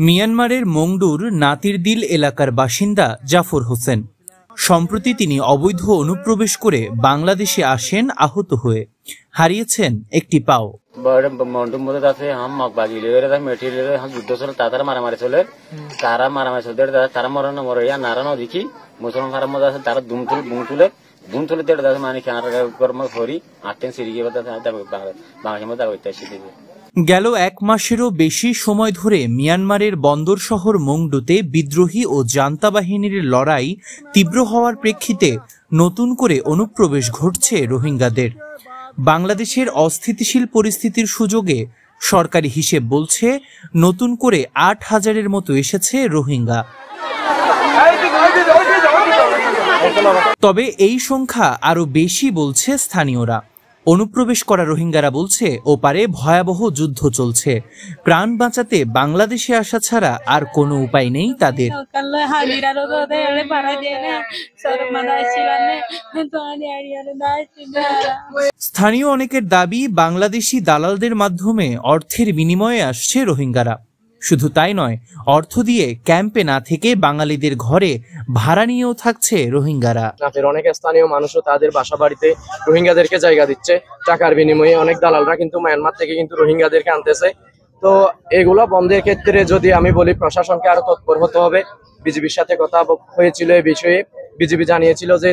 মিয়ানমারের মংডুর নাতিরদিল এলাকার বাসিন্দা জাফর হোসেন। সম্প্রতি তিনি অবৈধ অনুপ্রবেশ করে বাংলাদেশে আসেন আহত হয়ে, হারিয়েছেন একটি পাও। গেল এক মাসেরও বেশি সময় ধরে মিয়ানমারের বন্দর শহর মংডুতে বিদ্রোহী ও জান্তা বাহিনীর লড়াই তীব্র হওয়ার প্রেক্ষিতে নতুন করে অনুপ্রবেশ ঘটছে রোহিঙ্গাদের। বাংলাদেশের অস্থিতিশীল পরিস্থিতির সুযোগে সরকারি হিসেব বলছে নতুন করে ৮,০০০-এর মতো এসেছে রোহিঙ্গা। তবে এই সংখ্যা আরো বেশি বলছে স্থানীয়রা। অনুপ্রবেশ করা রোহিঙ্গারা বলছে ওপারে ভয়াবহ যুদ্ধ চলছে, প্রাণ বাঁচাতে বাংলাদেশে আসা ছাড়া আর কোনো উপায় নেই তাদের। স্থানীয় অনেকের দাবি, বাংলাদেশি দালালদের মাধ্যমে অর্থের বিনিময়ে আসছে রোহিঙ্গারা। শুধু তাই নয়, অর্থ দিয়ে ক্যাম্পে না থেকে বাঙালিদের ঘরে ভাড়া নিয়েও থাকছে রোহিঙ্গারা। অনেক স্থানীয় মানুষও তাদের বাসা বাড়িতে রোহিঙ্গাদেরকে জায়গা দিচ্ছে টাকার বিনিময়ে। অনেক দালালরা কিন্তু মায়ানমার থেকে কিন্তু রোহিঙ্গাদেরকে আনতেছে। তো এগুলো বন্ধের ক্ষেত্রে যদি আমি বলি, প্রশাসনকে আরো তৎপর হতে হবে। বিজিবির সাথে কথা হয়েছিল এই বিষয়ে। বিজিবি জানিয়েছিল যে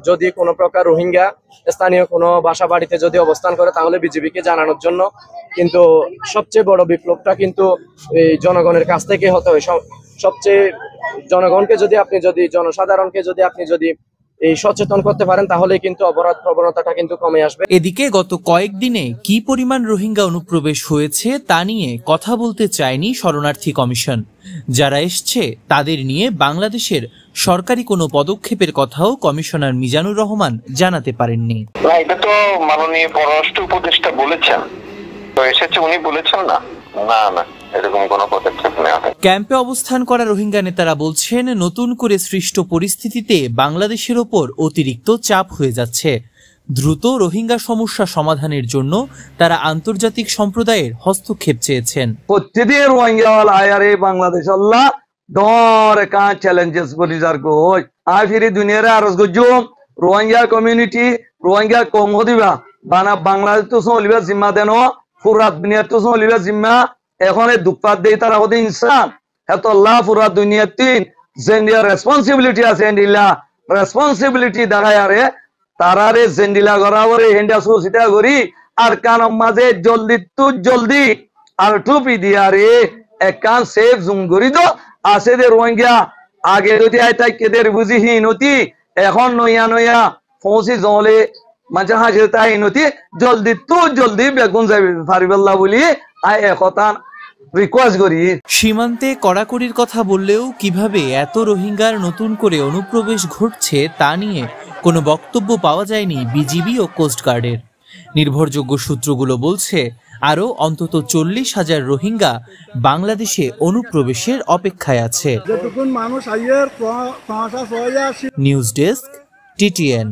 যদি কোনো প্রকার রোহিঙ্গা স্থানীয় কোনো বাসা বাড়িতে যদি অবস্থান করে তাহলে বিজিবিকে জানানোর জন্য। কিন্তু সবচেয়ে বড় বিপ্লবটা কিন্তু এই জনগণের কাছ থেকে হতে হয়। সবচেয়ে জনগণকে যদি জনসাধারণকে যদি এই সচেতন করতে পারেন তাহলে কিন্তু অপরাধ প্রবণতাটা কিন্তু কমে আসবে। এদিকে গত কয়েকদিনে কি পরিমাণ রোহিঙ্গা অনুপ্রবেশ হয়েছে তা নিয়ে কথা বলতে চায়নি শরণার্থী কমিশন। যারা এসছে তাদের নিয়ে বাংলাদেশের সরকারি কোনো পদক্ষেপের কথাও কমিশনার মিজানুর রহমান জানাতে পারেননি। এটা তো মাননীয় পররাষ্ট্র উপদেষ্টা বলেছেন, তো এসেছে উনি বলেছেন না, না এরকম কোনো পদক্ষেপ নেওয়া হয়। ক্যাম্পে অবস্থান করা রোহিঙ্গা নেতারা বলছেন নতুন করে সৃষ্ট পরিস্থিতিতে বাংলাদেশের ওপর অতিরিক্ত চাপ হয়ে যাচ্ছে। দ্রুত রোহিঙ্গা সমস্যা সমাধানের জন্য তারা আন্তর্জাতিক সম্প্রদায়ের হস্তক্ষেপ চেয়েছেন। প্রতিদিন রোহিঙ্গা আয়ারে বাংলাদেশ আল্লাহ দরে কা চ্যালেঞ্জেস বলিজার গো আই ফিরি দুনিয়ারে আরজ গজুম রোহিঙ্গা কমিউনিটি রোহিঙ্গা কম হদিবা বানা বাংলাদেশ তো সলিবা জিম্মা দেন ফুরাত দুনিয়া তো সলিবা জিম্মা এখন দুপাত দেই তারা হতে ইনসান এত আল্লাহ ফুরাত দুনিয়া তিন জেন্ডিয়া রেসপন্সিবিলিটি আছে এন্ডিলা রেসপন্সিবিলিটি দাঁড়ায়ারে তারারে জেন্ডিলা গরাবরে হেন্ডা সুসিতা করি আর কান মাঝে জলদি আর টুপি দিয়ারে একান সেফ জুম করি তো আছে দে রোহিঙ্গা আগে যদি আইতাই কেদের বুঝিহীন হতি এখন নয়া ফৌসি জলে মাঝে হাসে তাই নতি জলদি বেগুন যাবে ফারিবাল্লাহ বলি আই একতা রিকোয়েস্ট করি। সীমান্তে কড়াকড়ির কথা বললেও কিভাবে এত রোহিঙ্গার নতুন করে অনুপ্রবেশ ঘটছে তা নিয়ে কোনো বক্তব্য পাওয়া যায়নি বিজিবি ও কোস্টগার্ডের। নির্ভরযোগ্য সূত্রগুলো বলছে আরও অন্তত 40,000 রোহিঙ্গা বাংলাদেশে অনুপ্রবেশের অপেক্ষায় আছে। News desk, TTN।